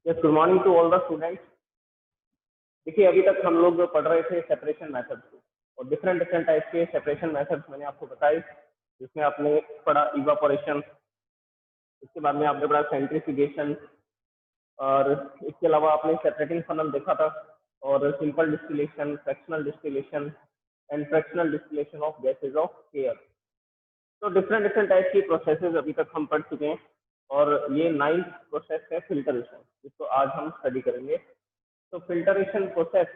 Yes, good morning to all the students. देखिए, अभी तक हम लोग पढ़ रहे थे सेपरेशन मेथड्स को, और डिफरेंट डिफरेंट टाइप के सेपरेशन मेथड्स मैंने आपको बताए, जिसमें आपने पढ़ा इवापोरेशन, इसके बाद में आपने पढ़ा सेंट्रीफ्यूगेशन, और इसके अलावा आपने सेपरेटिंग फनल देखा था, और simple distillation, fractional distillation and fractional distillation of gases of air. तो डिफरेंट डिफरेंट टाइप की प्रोसेसेस अभी तक हम पढ़ चुके हैं, और ये 9th प्रोसेस है फिल्टरेशन, जिसको आज हम स्टडी करेंगे। तो फिल्टरेशन प्रोसेस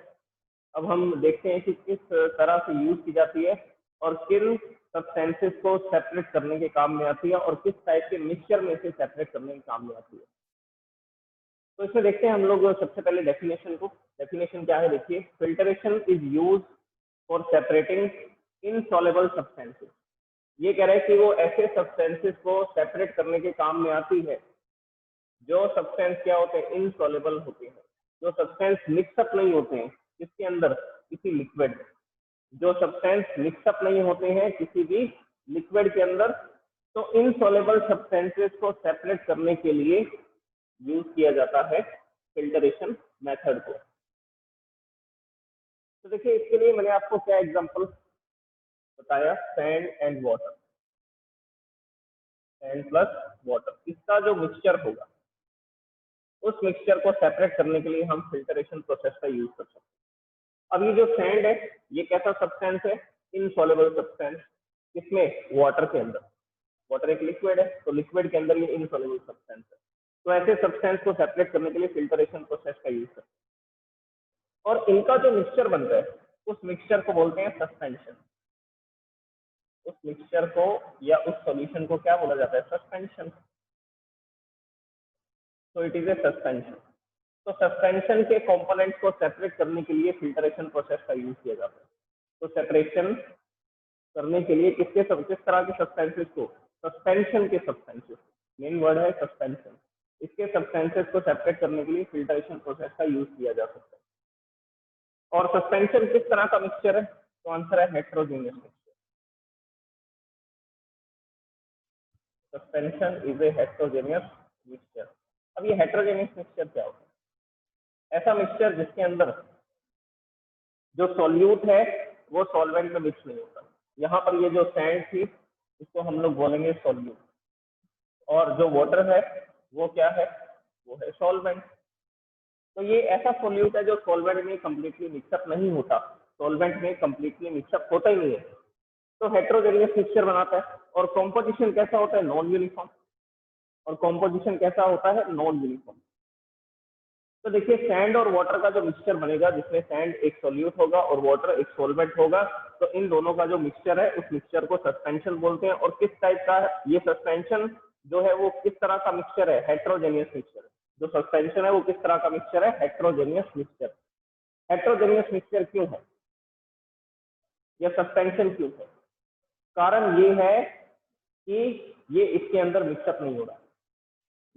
अब हम देखते हैं कि किस तरह से यूज की जाती है और किन सब्सटेंसेस को सेपरेट करने के काम में आती है, और किस टाइप के मिक्सचर में से सेपरेट करने के काम में आती है। तो इसमें देखते हैं हम लोग सबसे पहले डेफिनेशन को। डेफिनेशन क्या है, देखिए, filtration is use for separating insoluble substances. ये कह रहे हैं कि वो ऐसे सब्सटेंसेस को सेपरेट करने के काम में आती है जो सब्सटेंस क्या होते हैं, इनसॉल्युबल होते हैं, जो सब्सटेंस मिक्सअप नहीं होते हैं किसके अंदर, किसी लिक्विड, जो सब्सटेंस मिक्सअप नहीं होते हैं किसी भी लिक्विड के अंदर। तो इनसॉल्युबल सब्सटेंसेस को सेपरेट करने के लिए यूज किया जाता है फिल्टरेशन मेथड को। तो देखिए, इसके लिए मैंने आपको क्या एग्जांपल बताया, sand and water, sand plus water, इसका जो मिक्सचर होगा उस मिक्सचर को सेपरेट करने के लिए हम फिल्टरेशन प्रोसेस का यूज कर सकते हैं। अब ये जो सैंड है, ये कैसा सब्सटेंस है, इनसॉल्युबल सब्सटेंस, किसमें, वाटर के अंदर। वाटर एक लिक्विड है, तो लिक्विड के अंदर ये इनसॉल्युबल सब्सटेंस है। तो ऐसे सब्सटेंस को सेपरेट करने के लिए फिल्टरेशन प्रोसेस का यूज करते हैं, और इनका जो मिक्सचर बनता है उस मिक्सचर को बोलते हैं सस्पेंशन। उस मिक्सचर को या उस सॉल्यूशन को क्या बोला जाता है, सस्पेंशन। तो इट इज ए सस्पेंशन। तो सस्पेंशन के कंपोनेंट्स को सेपरेट करने के लिए फिल्टरेशन प्रोसेस का यूज किया जाता है। तो सेपरेशन करने के लिए किस तरह के सब्सटेंसेस को, सस्पेंशन के सब्सटेंसेस, मेन वर्ड है सस्पेंशन, इसके सब्सटेंसेस को सेपरेट करने के लिए फिल्टरेशन प्रोसेस का यूज किया जा सकता है। और सस्पेंशन किस तरह का मिक्सचर है, तो आंसर है heterogeneous mixture. Suspension is a heterogeneous mixture. अब ये हेट्रोजेनियस मिक्सचर क्या होता है, ऐसा मिक्सचर जिसके अंदर जो सॉल्यूट है वो सॉल्वेंट में मिक्स नहीं होता। यहाँ पर ये जो सैंड थी इसको हम लोग बोलेंगे सॉल्यूट, और जो वाटर है वो क्या है, वो है सॉल्वेंट। तो ये ऐसा सॉल्यूट है जो सॉल्वेंट में कंप्लीटली मिक्सअप नहीं होता, सॉल्वेंट में कंप्लीटली मिक्सअप होता ही नहीं है, तो हेट्रोजेनियस मिक्सचर बनाता है। और कॉम्पोजिशन कैसा होता है, नॉन यूनिफॉर्म। और कॉम्पोजिशन कैसा होता है, नॉन यूनिफॉर्म। तो देखिए, सैंड और वाटर का जो मिक्सचर बनेगा, जिसमें सैंड एक सॉल्यूट होगा और वाटर एक सॉल्वेंट होगा, तो इन दोनों का जो मिक्सचर है उस मिक्सचर को सस्पेंशन बोलते हैं। और किस टाइप का ये सस्पेंशन जो है वो किस तरह का मिक्सचर है, हेट्रोजेनियस मिक्सचर। जो सस्पेंशन है वो किस तरह का मिक्सचर है, हेट्रोजेनियस मिक्सचर। हेट्रोजेनियस मिक्सचर क्यों है, या सस्पेंशन क्यों है, कारण ये है कि ये इसके अंदर मिक्सअप नहीं हो रहा।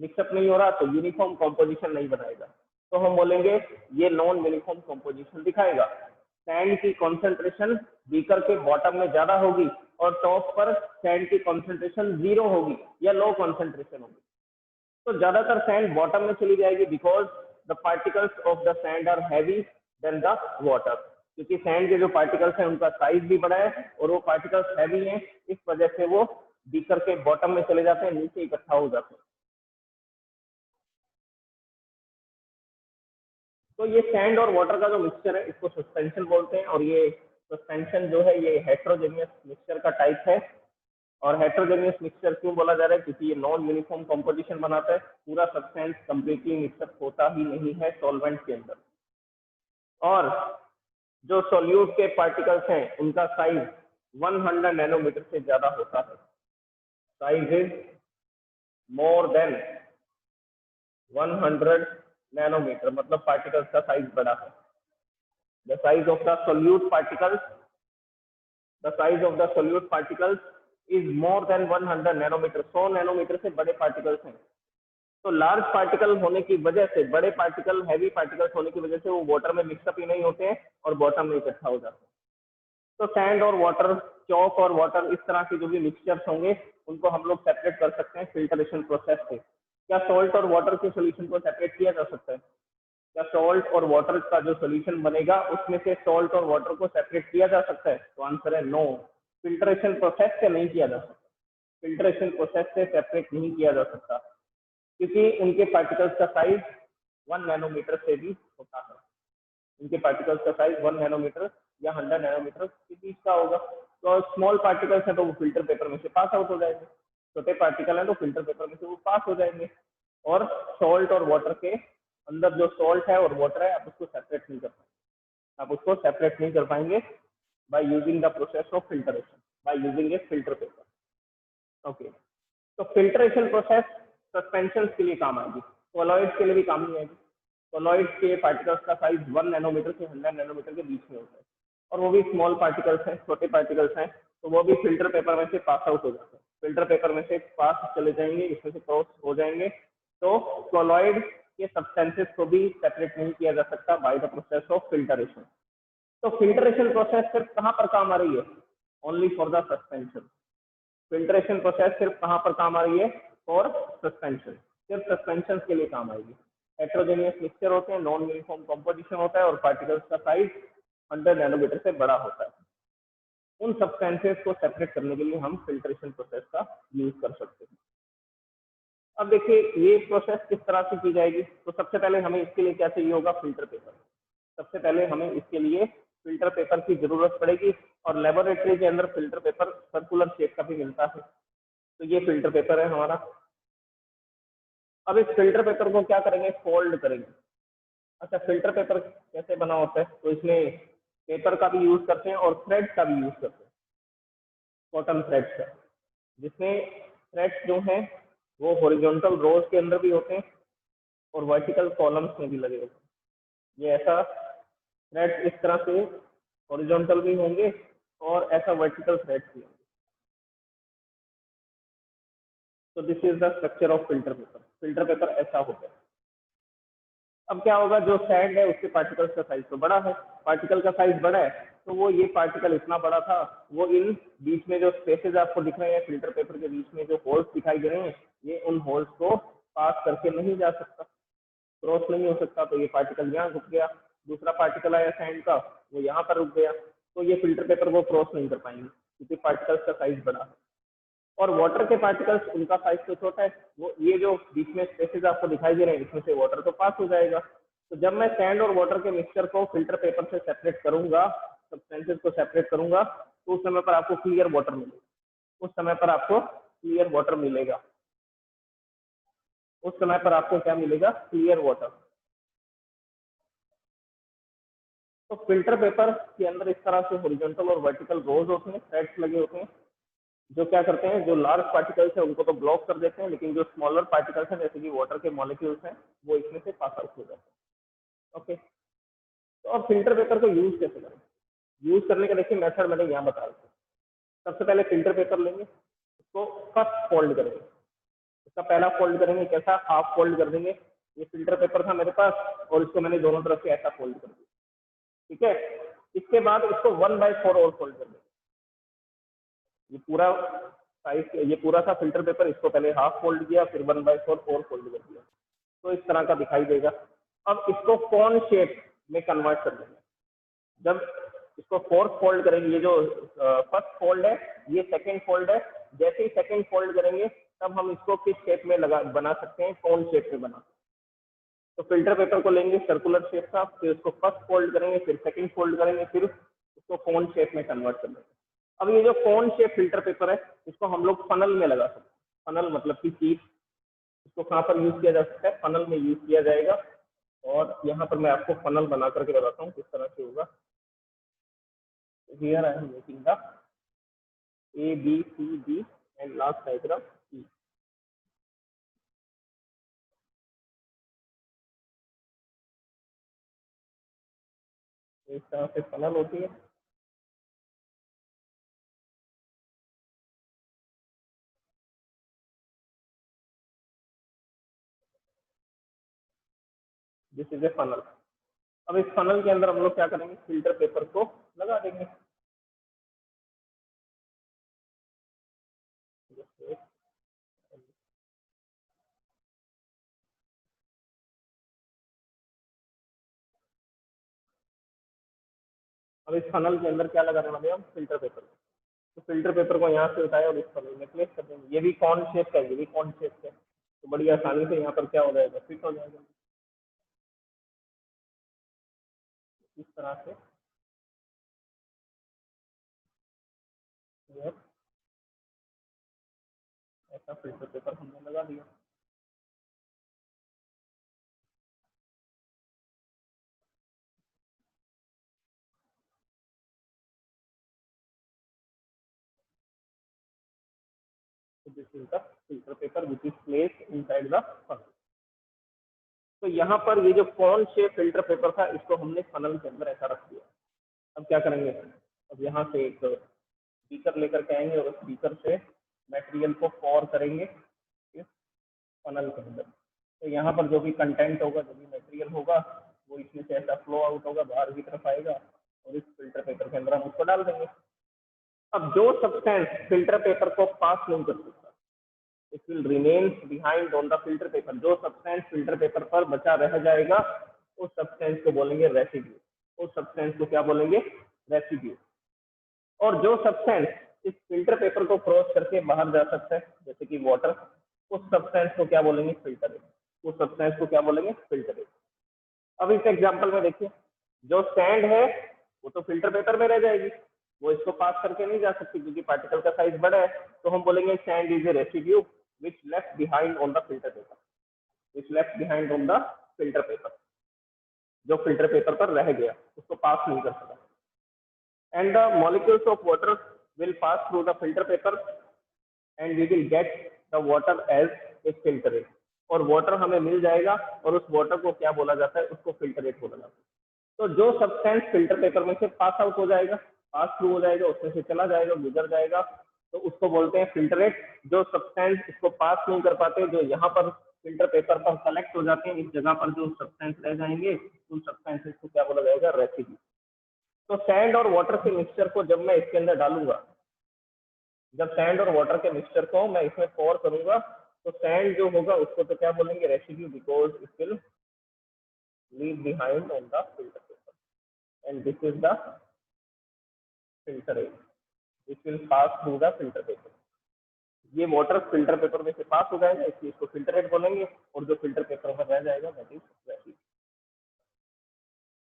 मिक्सअप नहीं हो रहा तो यूनिफॉर्म कॉम्पोजिशन नहीं बनाएगा, तो हम बोलेंगे ये नॉन यूनिफॉर्म कॉम्पोजिशन दिखाएगा। सैंड की कॉन्सेंट्रेशन बीकर के बॉटम में ज्यादा होगी और टॉप पर सैंड की कॉन्सेंट्रेशन 0 होगी या लो कॉन्सेंट्रेशन होगी। तो ज्यादातर सैंड बॉटम में चली जाएगी, because the particles of the sand are heavy than the water. क्योंकि सैंड के जो पार्टिकल्स हैं उनका साइज भी बड़ा है और वो पार्टिकल्स हैवी हैं, इस वजह से वो बीकर के बॉटम में चले जाते हैं, नीचे इकट्ठा हो जाते हैं। तो ये सैंड और वाटर का जो मिक्सचर है इसको सस्पेंशन बोलते हैं, और ये सस्पेंशन जो है ये हेट्रोजेनियस मिक्सचर का टाइप है। और हेट्रोजेनियस मिक्सचर क्यों बोला जा रहा है, क्योंकि ये नॉन यूनिफॉर्म कंपोजिशन बनाता है, पूरा सब्सटेंस कंप्लीटली मिक्सअप होता ही नहीं है सॉल्वेंट के अंदर। और जो सॉल्यूट के पार्टिकल्स हैं उनका साइज 100 नैनोमीटर से ज्यादा होता है। Size is more than 100 nanometer, मतलब पार्टिकल्स का साइज बड़ा है। The size of the solute particles, the size of the solute particles is more than 100 nanometer. 100 nanometer से बड़े पार्टिकल्स हैं। तो लार्ज पार्टिकल होने की वजह से, बड़े पार्टिकल, हैवी पार्टिकल्स होने की वजह से वो वाटर में मिक्सअप ही नहीं होते हैं और बॉटम में इकट्ठा हो जाते हैं। तो सैंड और वाटर, चौक और वाटर, इस तरह के जो भी मिक्सचर्स होंगे उनको हम लोग सेपरेट कर सकते हैं फिल्टरेशन प्रोसेस से। क्या सॉल्ट और वाटर के सोल्यूशन को सेपरेट किया जा सकता है? क्या सॉल्ट और वाटर का जो सोल्यूशन बनेगा उसमें से सॉल्ट और वाटर को सेपरेट किया जा सकता है? तो आंसर है नो। फिल्ट्रेशन प्रोसेस से नहीं किया जा सकता। फिल्ट्रेशन प्रोसेस से सेपरेट नहीं किया जा सकता क्योंकि उनके पार्टिकल्स का साइज 1 नैनोमीटर से भी होता है। इनके पार्टिकल्स का साइज 1 नैनोमीटर या 100 नैनोमीटर के बीच का होगा। तो स्मॉल पार्टिकल्स हैं तो वो फिल्टर पेपर में से पास आउट हो जाएंगे, छोटे पार्टिकल हैं तो फिल्टर पेपर में से वो पास हो जाएंगे। और सॉल्ट और वाटर के अंदर जो सॉल्ट है और वाटर है आप उसको सेपरेट नहीं कर पाएंगे, आप उसको सेपरेट नहीं कर पाएंगे by using the process of filtration, by using A filter paper. Okay, तो फिल्ट्रेशन प्रोसेस सस्पेंशन के लिए काम आएगी, कोलॉइड्स के लिए भी काम नहीं आएगी। कोलॉइड्स के पार्टिकल्स का साइज 1 नैनोमीटर से 100 नैनोमीटर के बीच में होता है और वो भी स्मॉल पार्टिकल्स हैं, छोटे पार्टिकल्स हैं, तो वो भी फिल्टर पेपर में से पास आउट हो जाते हैं, फिल्टर पेपर में से पास चले जाएंगे, इसमें से क्रॉस हो जाएंगे। तो कोलॉइड के सब्सटेंसेस को भी सेपरेट नहीं किया जा सकता by the process of filtration. तो फिल्टरेशन प्रोसेस सिर्फ कहाँ पर काम आ रही है? Only for the suspension. Filtration process सिर्फ कहाँ पर काम आ रही है? फॉर सस्पेंशन, सिर्फ सस्पेंशन के लिए काम आएगी। हेट्रोजेनियस मिक्सचर होते हैं, नॉन यूनिफॉर्म कंपोजिशन होता है और पार्टिकल्स का साइज 100 नैनोमीटर से बड़ा होता है। उन सब्सटेंसेस को सेपरेट करने के लिए हम फिल्ट्रेशन प्रोसेस का यूज कर सकते हैं। अब देखिए ये प्रोसेस किस तरह से की जाएगी। तो सबसे पहले हमें इसके लिए क्या चाहिए होगा? Filter paper. सबसे पहले हमें इसके लिए फिल्टर पेपर की जरूरत पड़ेगी और लेबोरेटरी के अंदर फिल्टर पेपर सर्कुलर शेप का भी मिलता है। तो ये फिल्टर पेपर है हमारा। अब इस फिल्टर पेपर को क्या करेंगे? फोल्ड करेंगे। अच्छा, फिल्टर पेपर कैसे बना होता है? तो इसमें पेपर का भी यूज करते हैं और थ्रेड का भी यूज करते हैं, कॉटन थ्रेड्स का, जिसमें थ्रेड्स जो हैं वो हॉरिजॉन्टल रोज के अंदर भी होते हैं और वर्टिकल कॉलम्स में भी लगे होते हैं। ये ऐसा थ्रेड इस तरह से हॉरिजॉन्टल भी होंगे और ऐसा वर्टिकल थ्रेड्स भी होंगे। तो this is the structure of filter paper. Filter paper ऐसा होता है। अब क्या होगा? जो सैंड है उसके पार्टिकल्स का साइज तो बड़ा है, पार्टिकल का साइज बड़ा है, तो वो ये पार्टिकल इतना बड़ा था, वो इन बीच में जो स्पेसेस आपको दिख रहे हैं फिल्टर पेपर के बीच में जो होल्स दिखाई दे रहे हैं, ये उन होल्स को पास करके नहीं जा सकता, क्रॉस नहीं हो सकता। तो ये पार्टिकल यहाँ रुक गया, दूसरा पार्टिकल आया सैंड का, वो यहाँ पर रुक गया, तो ये फिल्टर पेपर वो क्रॉस नहीं कर पाएंगे क्योंकि पार्टिकल्स का साइज बड़ा है। और वाटर के पार्टिकल्स उनका साइज तो छोटा है, वो ये जो बीच में स्पेसेस आपको दिखाई दे रहे हैं इसमें से वाटर तो पास हो जाएगा। तो जब मैं सैंड और वाटर के मिक्सचर को फिल्टर पेपर से सेपरेट करूंगा, सब्सटेंसेस को सेपरेट करूंगा, तो उस समय पर आपको क्लियर वाटर मिलेगा, उस समय पर आपको क्लियर वाटर मिलेगा, उस समय पर आपको क्या मिलेगा? Clear water. तो फिल्टर पेपर के अंदर इस तरह से हॉरिजॉन्टल और वर्टिकल रोज होते हैं, थ्रेड्स लगे होते हैं, जो क्या करते हैं? जो लार्ज पार्टिकल्स है उनको तो ब्लॉक कर देते हैं, लेकिन जो स्मॉलर पार्टिकल्स हैं जैसे कि वाटर के मॉलिक्यूल्स हैं वो इसमें से पास आउट हो जाते हैं। ओके, तो अब फिल्टर पेपर को यूज कैसे करें? यूज करने का देखिए मेथड मैंने यहाँ बता दिया। सबसे पहले फिल्टर पेपर लेंगे, उसको फर्स्ट फोल्ड करेंगे, इसका पहला फोल्ड करेंगे कैसा? हाफ फोल्ड कर देंगे। ये फिल्टर पेपर था मेरे पास और इसको मैंने दोनों तरफ से ऐसा फोल्ड कर दिया, ठीक है। इसके बाद इसको 1/4 और फोल्ड कर देंगे। ये पूरा साइज, ये पूरा था फिल्टर पेपर, इसको पहले हाफ फोल्ड किया फिर 1/4 और फोल्ड कर दिया, तो इस तरह का दिखाई देगा। अब इसको कॉन शेप में कन्वर्ट कर देंगे। जब इसको फोर्थ फोल्ड करेंगे, ये जो फर्स्ट फोल्ड है ये सेकंड फोल्ड है, जैसे ही सेकंड फोल्ड करेंगे तब हम इसको किस शेप में लगा बना सकते हैं? कॉन शेप में बना सकते हैं। तो फिल्टर पेपर को लेंगे सर्कुलर शेप का, फिर उसको फर्स्ट फोल्ड करेंगे, फिर सेकंड फोल्ड करेंगे, फिर उसको कोन शेप में कन्वर्ट कर देंगे। अब ये जो कोन शेप फिल्टर पेपर है इसको हम लोग फनल में लगा सकते हैं। फनल मतलब कि चीज, इसको कहाँ पर यूज किया जा सकता है? फनल में यूज किया जाएगा। और यहाँ पर मैं आपको फनल बना करके बताता हूँ किस तरह से होगा। Here I am making the ABCD and last diagram E। इस तरह से फनल होती है। This is a funnel. अब इस फनल के अंदर हम लोग क्या करेंगे? फिल्टर पेपर को लगा देंगे। और इस फनल के अंदर क्या लगाने वाले हैं हम, फिल्टर पेपर। तो फिल्टर पेपर को यहाँ से उठाया और इस फनल में प्लेस कर देंगे। ये भी कौन शेप का है, ये भी कौन शेप का है, तो बड़ी आसानी से यहाँ पर क्या हो जाएगा, फिट हो जाएगा इस तरह से। यह ऐसा फिल्टर पेपर हमने लगा दिया। तो this is the filter paper which is placed inside the funnel. तो यहाँ पर ये जो कौन शेप फिल्टर पेपर था, इसको हमने फनल के अंदर ऐसा रख दिया। अब क्या करेंगे, अब यहाँ से एक बीकर लेकर के आएंगे और उस बीकर से मटेरियल को पॉर करेंगे इस फनल के अंदर। तो यहाँ पर जो भी कंटेंट होगा, जो भी मटेरियल होगा, वो इसमें से ऐसा फ्लो आउट होगा, बाहर की तरफ आएगा और इस फिल्टर पेपर के अंदर हम उसको डाल देंगे। अब जो सब्सटेंस फिल्टर पेपर को पास नहीं कर सकता, it will remains behind on the filter paper. जो सब्सटेंस फिल्टर पेपर पर बचा रह जाएगा, उस सब्सटेंस को बोलेंगे रेसिड्यू। उस सब्सटेंस को क्या बोलेंगे, रेसिड्यू। और जो सब्सटेंस इस फिल्टर पेपर को क्रॉस करके बाहर जा सकता है, जैसे कि वाटर, उस सब्सटेंस को क्या बोलेंगे, फिल्टरेट। उस सब्सटेंस को क्या बोलेंगे, फिल्टरेट। अब इस एग्जांपल में देखिए, जो सैंड है वो तो फिल्टर पेपर में रह जाएगी, वो इसको पास करके नहीं जा सकती क्योंकि पार्टिकल का साइज बड़ा है। तो हम बोलेंगे sand is a residue which left behind on the filter paper, which left behind on the filter paper. जो फिल्टर पेपर पर रह गया, उसको पास नहीं कर सका। And the molecules of water will pass through the filter paper and we will get the water as a filtrate। और water हमें मिल जाएगा और उस वाटर को क्या बोला जाता है, उसको फिल्टरेट बोला जाता है। तो जो सब्सटेंस फिल्टर पेपर में से पास आउट हो जाएगा, पास थ्रू हो जाएगा, उसमें से चला जाएगा, गुजर जाएगा, तो उसको बोलते हैं फिल्टरेट। जो सब्सटेंस इसको पास नहीं कर पाते, जो यहाँ पर फिल्टर पेपर पर कलेक्ट हो जाते हैं, इस जगह पर जो सब्सटेंस रह जाएंगे, उन सब्सटेंसेस को क्या बोला जाएगा, रेसिड्यू। तो सैंड और वाटर के मिक्सचर को जब मैं इसके अंदर डालूंगा, जब सैंड और वाटर के मिक्सचर को मैं इसमें पोर करूंगा, तो सैंड जो होगा उसको तो क्या बोलेंगे, residue, because it will leave behind on the filter paper and this is the filtrate which will pass through the filter paper. ये वाटर फिल्टर पेपर में से पास हो जाएगा, इसलिए इसको फिल्टरेट बोलेंगे, और जो फिल्टर पेपर में रह जाएगा दैट इज रेसिड्यू।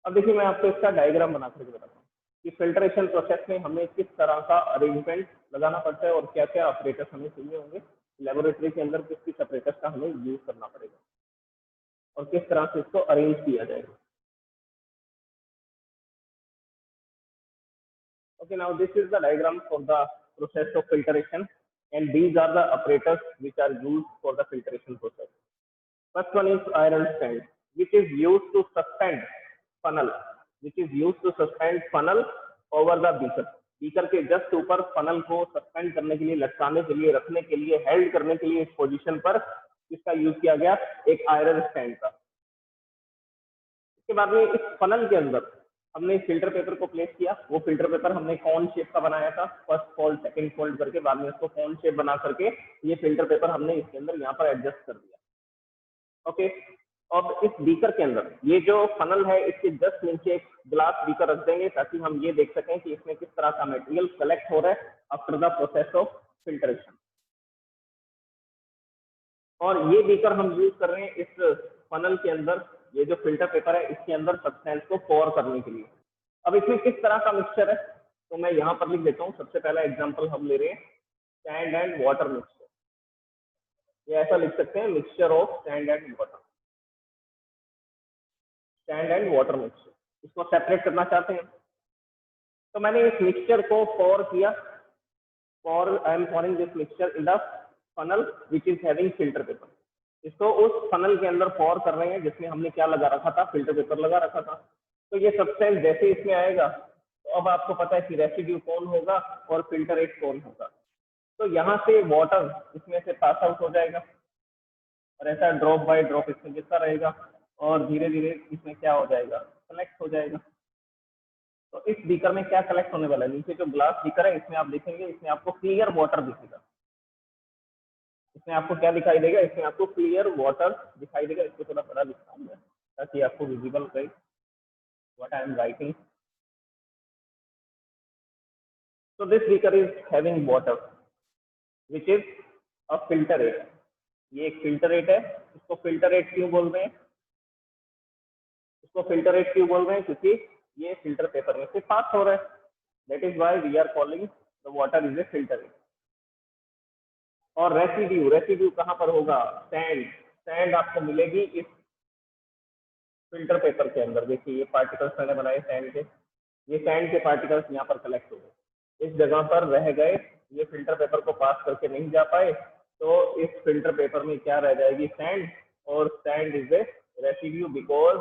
अब देखिए, मैं आपको इसका डायग्राम बना करके बताता हूँ कि फिल्ट्रेशन प्रोसेस में हमें किस तरह का अरेंजमेंट लगाना पड़ता है और क्या क्या ऑपरेटर्स हमें चाहिए होंगे, लेबोरेटरी के अंदर किस किस ऑपरेटर्स का हमें यूज करना पड़ेगा और किस तरह से इसको अरेंज किया जाएगा। Okay, now this is the diagram for the process of filtration and these are the operators which are used for the filtration process. First one is iron stand, which is used to suspend funnel, over the beaker। Beaker के just ऊपर funnel को suspend करने के लिए, लटकाने के लिए, रखने के लिए, हेल्ड करने के लिए इस पोजीशन पर इसका यूज किया गया, एक आयरन स्टैंड का। इसके बाद में इस फनल के अंदर हमने फिल्टर पेपर को प्लेस किया। वो फिल्टर पेपर हमने कौन शेप का बनाया था, फर्स्ट फोल्ड, सेकंड फोल्ड करके, बाद में इसको कौन शेप बना करके ये फिल्टर पेपर हमने इसके अंदर यहाँ पर एडजस्ट कर दिया। ओके, अब इस बीकर के अंदर ये जो फनल है, इसके जस्ट नीचे एक ग्लास बीकर रख देंगे ताकि हम ये देख सकें कि इसमें किस तरह का मटेरियल कलेक्ट हो रहा है after the process of filtration. और ये बीकर हम यूज कर रहे हैं इस फनल के अंदर, ये जो फिल्टर पेपर है इसके अंदर सब्सटेंस को पोर करने के लिए। अब इसमें किस तरह का मिक्सचर है, तो मैं यहाँ पर लिख देता हूँ। सबसे पहला एग्जाम्पल हम ले रहे हैं सैंड एंड वाटर मिक्सचर। ये ऐसा लिख सकते हैं, mixture of sand and water, sand and water mixture. इसको सेपरेट करना चाहते हैं तो मैंने इस मिक्सचर को पोर किया, I am pouring this mixture in the funnel which is having filter paper. इसको उस फनल के अंदर पोर कर रहे हैं जिसमें हमने क्या लगा रखा था, फिल्टर पेपर लगा रखा था। तो ये सब्सटेंस जैसे इसमें आएगा, तो अब आपको पता है कि रेसिड्यू कौन होगा और फिल्टरेट कौन होगा। तो यहाँ से वाटर इसमें से पास आउट हो जाएगा और ऐसा ड्रॉप बाय ड्रॉप इसमें गिरता रहेगा और धीरे धीरे इसमें क्या हो जाएगा, कलेक्ट हो जाएगा। तो इस बीकर में क्या कलेक्ट होने वाला है, नीचे जो ग्लास बीकर है इसमें आप देखेंगे, इसमें आपको क्लियर वाटर दिखेगा। इसमें आपको क्या दिखाई देगा, इसमें आपको क्लियर वाटर दिखाई देगा। इसको थोड़ा बड़ा लिखता हूँ मैं ताकि आपको विजिबल रहे what I am writing. So this beaker is having water, which is a filtrate. ये एक फिल्टरेट है. इसको फिल्टरेट क्यों बोल रहे हैं? इसको फिल्टरेट क्यों बोल रहे हैं? क्योंकि ये फिल्टर पेपर में से पास हो रहा है. That is why we are calling the water is a filtrate. और रेसिड्यू कहाँ पर होगा? सैंड आपको मिलेगी इस फिल्टर पेपर के अंदर. देखिए ये पार्टिकल्स मैंने बनाए सैंड के. ये सैंड के पार्टिकल्स यहाँ पर कलेक्ट हो गए, इस जगह पर रह गए, ये फिल्टर पेपर को पास करके नहीं जा पाए, तो इस फिल्टर पेपर में क्या रह जाएगी? सैंड. और sand is a residue because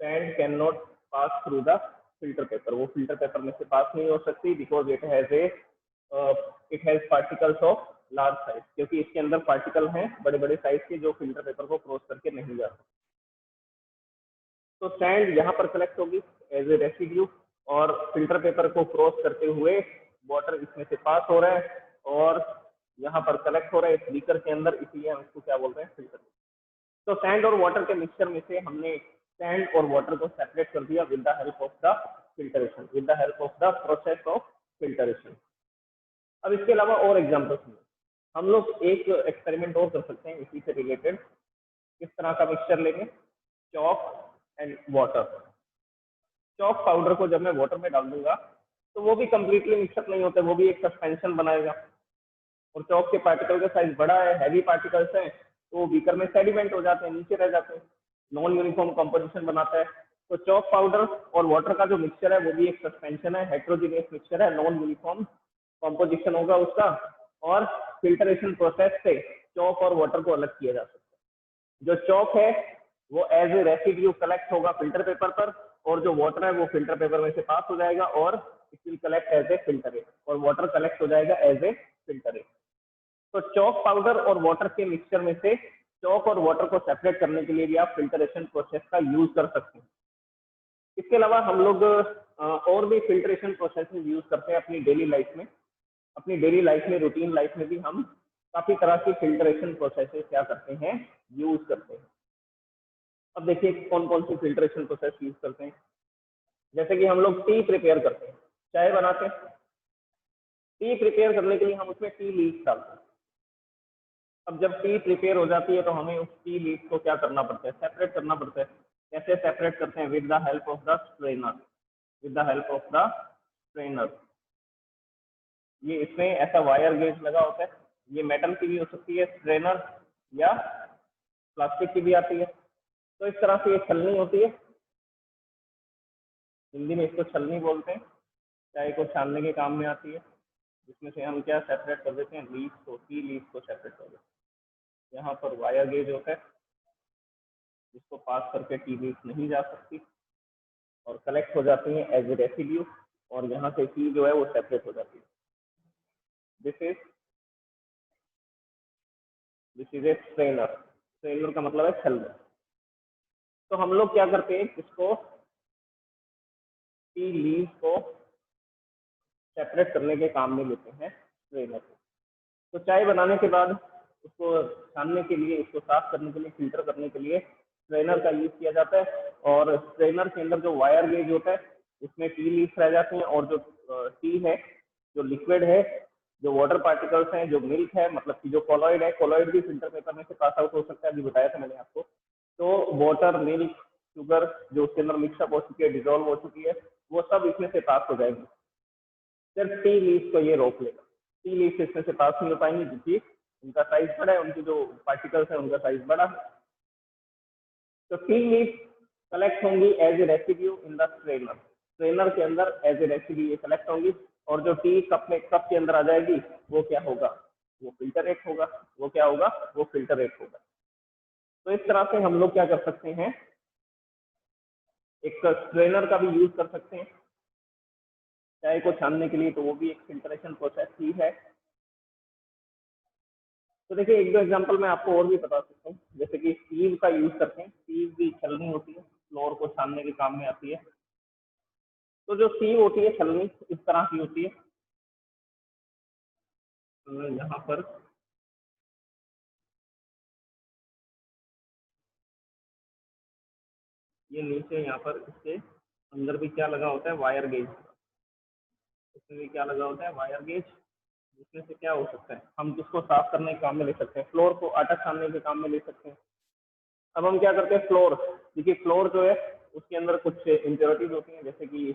sand can not pass through the filter paper. वो फिल्टर पेपर में से पास नहीं हो सकती because it has particles of large size, क्योंकि इसके अंदर पार्टिकल हैं बड़े बड़े साइज के जो फिल्टर पेपर को क्रॉस करके नहीं जा सकते. तो सैंड यहाँ पर कलेक्ट होगी एज ए रेसिड्यू और फिल्टर पेपर को क्रॉस करते हुए वाटर इसमें से पास हो रहा है और यहाँ पर कलेक्ट हो रहा है इस बीकर के अंदर, इसलिए हम इसको क्या बोल रहे हैं? फिल्टर. तो सैंड और वाटर के मिक्सचर में से हमने सैंड और वाटर को सेपरेट कर दिया with the help of the filtration, with the help of the process of filtration. अब इसके अलावा और एग्जाम्पल्स में हम लोग एक एक्सपेरिमेंट और कर सकते हैं इसी से रिलेटेड. किस तरह का मिक्सचर लेंगे? Chalk and water. Chalk powder को जब मैं वाटर में डाल दूंगा तो वो भी कंप्लीटली मिक्सअप नहीं होता, वो भी एक सस्पेंशन बनाएगा. और चॉक के पार्टिकल का साइज बड़ा है, हैवी पार्टिकल्स हैं, तो वो बीकर में सेडिमेंट हो जाते हैं, नीचे रह जाते हैं, नॉन यूनिफॉर्म कंपोजिशन बनाता है. तो चॉक पाउडर और वाटर का जो मिक्सचर है वो भी एक सस्पेंशन है, हेट्रोजीनियस मिक्सचर है, नॉन यूनिफॉर्म कंपोजिशन होगा उसका. और फिल्टरेशन प्रोसेस से चॉक और वाटर को अलग किया जा सकता है. जो चॉक है वो एज ए रेसिड्यू कलेक्ट होगा फिल्टर पेपर पर, और जो वाटर है वो फिल्टर पेपर में से पास हो जाएगा और it will collect as a filtrate, और वाटर कलेक्ट हो जाएगा एज ए फिल्टरेट. तो चॉक पाउडर और वाटर के मिक्सचर में से चॉक और वाटर को सेपरेट करने के लिए भी आप फिल्टरेशन प्रोसेस का यूज कर सकते हैं. इसके अलावा हम लोग और भी फिल्ट्रेशन प्रोसेस यूज करते हैं अपनी डेली लाइफ में. अपनी डेली लाइफ में, रूटीन लाइफ में भी हम काफी तरह की फिल्ट्रेशन प्रोसेसेस क्या करते हैं? यूज करते हैं. अब देखिए कौन कौन सी फिल्ट्रेशन प्रोसेस यूज करते हैं. जैसे कि हम लोग टी प्रिपेयर करते हैं, चाय बनाते हैं. टी प्रिपेयर करने के लिए हम उसमें टी लीव्स डालते हैं. अब जब टी प्रिपेयर हो जाती है तो हमें उस टी लीव्स को क्या करना पड़ता है? सेपरेट करना पड़ता है. कैसे सेपरेट करते हैं? With the help of the strainer. With the help of the strainer. ये इसमें ऐसा वायर गेज लगा होता है, ये मेटल की भी हो सकती है स्ट्रेनर, या प्लास्टिक की भी आती है. तो इस तरह से ये छलनी होती है, हिंदी में इसको छलनी बोलते हैं. चाय को छानने के काम में आती है, जिसमें से हम क्या सेपरेट कर देते हैं? लीव्स को, टी लीव्स को सेपरेट कर देते हैं. यहाँ पर वायर गेज होता है जिसको पास करके टी लीव्स नहीं जा सकती और कलेक्ट हो जाती हैं एज ए रेसिड्यू, और यहाँ से टी जो है वो सेपरेट हो जाती है. This is a strainer. Strainer का मतलब है छलनी. तो हम लोग क्या करते हैं? इसको टी लीव्स को सेपरेट करने के काम में लेते हैं स्ट्रेनर को. तो चाय बनाने के बाद उसको छानने के लिए, इसको साफ करने के लिए, फिल्टर करने के लिए स्ट्रेनर का यूज किया जाता है. और स्ट्रेनर के अंदर जो वायर गेज होता है उसमें टी लीव्स रह जाते हैं, और जो टी है, जो लिक्विड है, जो वाटर पार्टिकल्स हैं, जो मिल्क है, मतलब कि जो कोलॉइड है, कोलॉइड भी फिल्टर पेपर में से पास आउट हो सकता है, अभी बताया था मैंने आपको. तो वाटर, मिल्क, शुगर जो उसके अंदर मिक्सअप हो चुकी है, डिजोल्व हो चुकी है, वो सब इसमें से पास हो जाएंगे. सिर्फ टी लीव्स को ये रोक लेगा. टी लीव्स इसमें से पास नहीं हो पाएंगी क्योंकि उनका साइज बड़ा है, उनके जो पार्टिकल्स है उनका साइज बड़ा है. तो टी लीव्स कलेक्ट होंगी as a residue in the strainer. Strainer के अंदर एज ए रेसिड्यू ये कलेक्ट होंगी, और जो टी कप के अंदर आ जाएगी वो क्या होगा? वो फिल्टरेट होगा. वो क्या होगा? वो फिल्टरेट होगा. तो इस तरह से हम लोग क्या कर सकते हैं? एक स्ट्रेनर का भी यूज कर सकते हैं चाय को छानने के लिए, तो वो भी एक फिल्टरेशन प्रोसेस ही है. तो देखिए एक दो एग्जांपल मैं आपको और भी बता सकता हूँ. जैसे कि सीव का यूज करते हैं. सीव भी छलनी होती है, फ्लोर को छानने के काम में आती है. तो जो सीव होती है, छलनी इस तरह की होती है. यहाँ पर ये नीचे यहाँ पर इसके अंदर भी क्या लगा होता है? Wire gauge. इसमें भी क्या लगा होता है, वायर गेज। इसमें से क्या हो सकता है, हम किसको साफ करने के काम में ले सकते हैं, फ्लोर को आटा छानने के काम में ले सकते हैं। अब हम क्या करते हैं, फ्लोर, देखिए फ्लोर जो है उसके अंदर कुछ इम्प्योरिटीज होती हैं, जैसे कि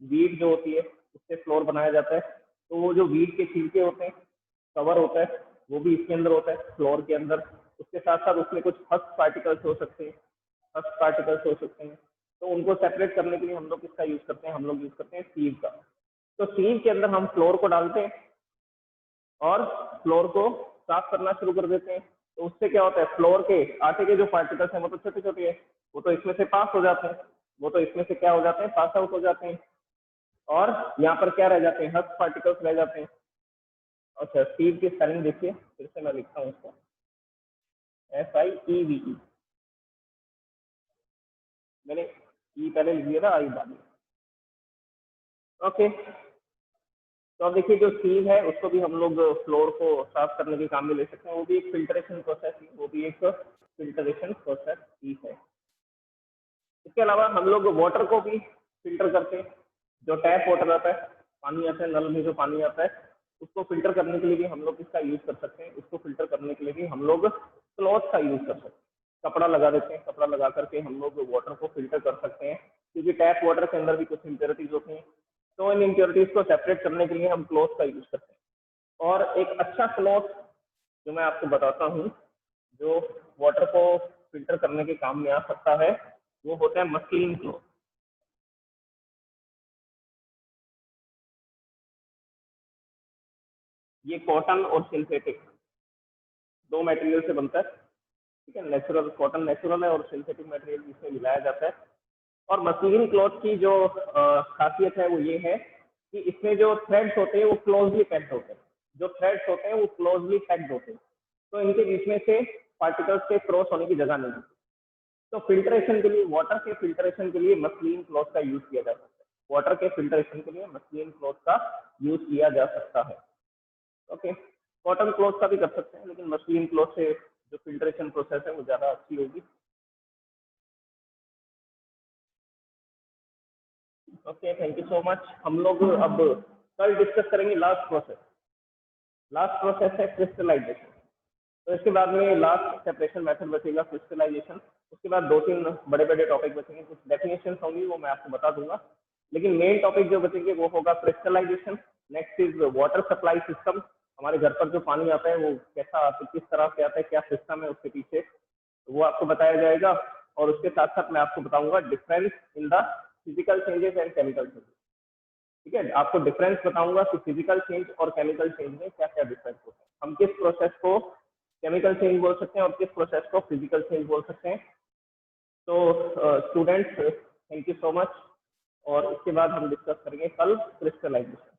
वीट जो होती है उससे फ्लोर बनाया जाता है। तो वो जो वीट के छिलके होते हैं, कवर होता है, वो भी इसके अंदर होता है फ्लोर के अंदर। उसके साथ साथ उसमें कुछ हस्क पार्टिकल्स हो सकते हैं, हस्क पार्टिकल्स हो सकते हैं। तो उनको सेपरेट करने के लिए हम लोग किसका यूज करते हैं, हम लोग यूज करते हैं सीव का। तो सीव के अंदर हम फ्लोर को डालते हैं और फ्लोर को साफ करना शुरू कर देते हैं। तो उससे क्या होता है, फ्लोर के आटे के जो पार्टिकल्स हैं वो तो छोटे छोटे हैं, वो तो इसमें से पास हो जाते हैं, वो तो इसमें से क्या हो जाते हैं, पास आउट हो जाते हैं। और यहाँ पर क्या रह जाते हैं, हस्क पार्टिकल्स रह जाते हैं। अच्छा, सीव की स्पेलिंग देखिए, फिर से मैं लिखता हूँ इसको, SIEVE। मैंने ई पहले लिख दिया था, आई बाद में। ओके, तो अब देखिए जो सीव है उसको भी हम लोग फ्लोर को साफ करने के काम में ले सकते हैं। वो भी एक फिल्टरेशन प्रोसेस ही, वो भी एक फिल्टरेशन प्रोसेस ही है। इसके अलावा हम लोग वाटर को भी फिल्टर करते हैं। जो टैप वाटर आता है, पानी आता है, नल में जो पानी आता है, उसको फिल्टर करने के लिए भी हम लोग इसका यूज कर सकते हैं। उसको फिल्टर करने के लिए भी हम लोग क्लॉथ का यूज कर सकते हैं। कपड़ा लगा देते हैं, कपड़ा लगा करके हम लोग वाटर को फिल्टर कर सकते हैं, क्योंकि टैप वाटर के अंदर भी कुछ इम्प्योरिटीज होती हैं। तो इन इम्प्योरिटीज को सेपरेट करने के लिए हम क्लॉथ का यूज करते हैं। और एक अच्छा क्लॉथ जो मैं आपको बताता हूँ, जो वाटर को फिल्टर करने के काम में आ सकता है, वो होता है मसलिन क्लॉथ। ये कॉटन और सिंथेटिक दो मटेरियल से बनता है, ठीक है। नेचुरल कॉटन नेचुरल है और सिंथेटिक मटेरियल इसमें मिलाया जाता है। और मसलिन क्लॉथ की जो खासियत है वो ये है कि इसमें जो थ्रेड्स होते हैं वो क्लोजली पैक्ड होते हैं। जो थ्रेड्स होते हैं वो क्लोजली पैक्ड होते हैं, तो इनके बीच में से पार्टिकल्स के क्रॉस होने की जगह नहीं होती। तो फिल्ट्रेशन के लिए, वाटर के फिल्ट्रेशन के लिए मसलिन क्लॉथ का यूज किया जा सकता है। वाटर के फिल्ट्रेशन के लिए मसलिन क्लॉथ का यूज किया जा सकता है। ओके, कॉटन क्लॉथ का भी कर सकते हैं, लेकिन मसलिन क्लॉथ से जो फिल्ट्रेशन प्रोसेस है वो ज़्यादा अच्छी होगी। Okay, thank you so much. हम लोग अब कल डिस्कस करेंगे लास्ट प्रोसेस। लास्ट प्रोसेस है क्रिस्टलाइजेशन। तो इसके बाद में लास्ट सेपरेशन मेथड बचेगा क्रिस्टलाइजेशन। उसके बाद दो तीन बड़े बड़े टॉपिक बचेंगे, कुछ डेफिनेशन होंगी वो मैं आपको बता दूंगा, लेकिन मेन टॉपिक जो बचेंगे वो होगा crystallization. Next is water supply system. हमारे घर पर जो पानी आता है वो कैसा, किस तरह से आता है, क्या सिस्टम है उसके पीछे, वो आपको बताया जाएगा। और उसके साथ साथ मैं आपको बताऊंगा difference in the physical changes and chemical changes. ठीक है, आपको डिफरेंस बताऊंगा कि फिजिकल चेंज और केमिकल चेंज में क्या क्या डिफरेंस होता है, हम किस प्रोसेस को केमिकल चेंज बोल सकते हैं और किस प्रोसेस को फिजिकल चेंज बोल सकते हैं। तो students, thank you so much. और इसके बाद हम डिस्कस करेंगे कल क्रिस्टलाइजेशन।